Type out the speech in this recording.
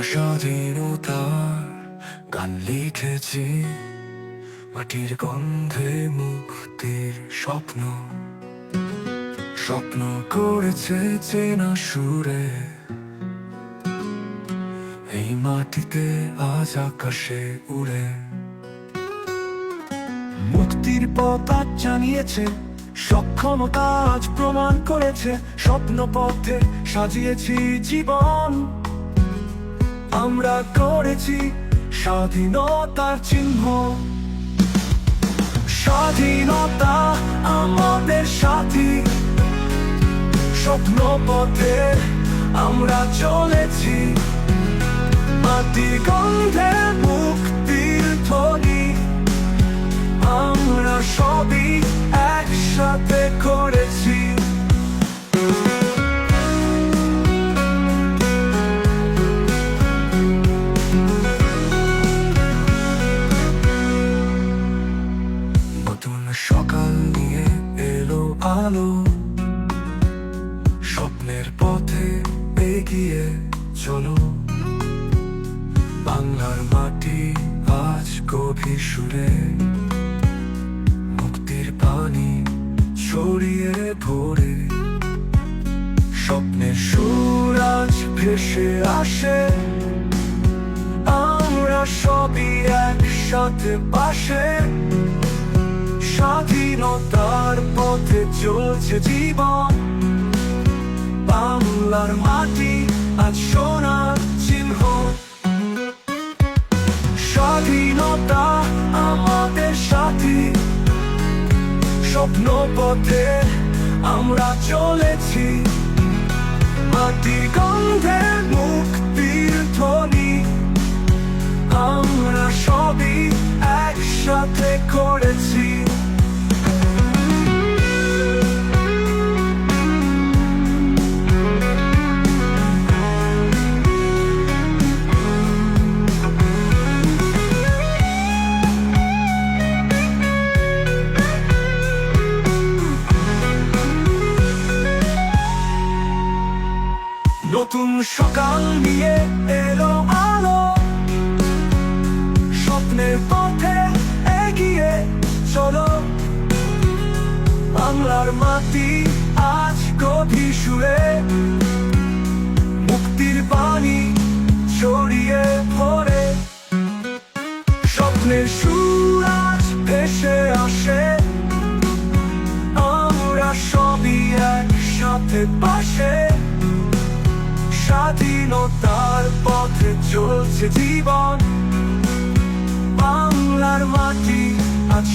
স্বাধীনতার গান লিখেছি, মাটির গন্ধে মুক্তির স্বপ্ন স্বপ্ন করেছে চেনা সুরে। এই মাটিতে আজ আকাশে উড়ে মুক্তির পথ আজ জানিয়েছে, সক্ষমতা আজ প্রমাণ করেছে। স্বপ্ন পথে সাজিয়েছি জীবন, আমরা করেছি স্বাধীনতার চিহ্ন। স্বাধীনতা আমাদের সাথী, স্বপ্ন পথে আমরা চলেছি। মাটির গন্ধে মুক্তির ধ্বনি, আমরা সবই একসাথে করেছি। নতুন সকাল নিয়ে এলো আলো, স্বপ্নের পথে এগিয়ে চলো। বাংলার মাটি আজ গভীর সুরে, মুক্তির পানি ছড়িয়ে ভরে। স্বপ্নের সুর আজ ভেসে আসে, আমরা সবই একসাথে পাশে। স্বাধীনতার পথে চলছে জীবন, বাংলার মাটি আজ সোনার চিহ্ন। স্বাধীনতা আমাদের সাথী, স্বপ্ন পথে আমরা চলেছি। মাটির গন্ধে মুক্তির ধ্বনি, আমরা সবই একসাথে করেছি। নতুন সকাল নিয়ে এলো আলো, স্বপ্নের পথে এগিয়ে চলো। বাংলার মাটি আজ গভীর সুরে, মুক্তির পানি ছড়িয়ে ভরে। স্বপ্নের সুর আজ ভেসে আসে, আমরা সবই একসাথে পাশে। স্বাধীনতার পথে চলছে জীবন, বাংলার মাটি আজ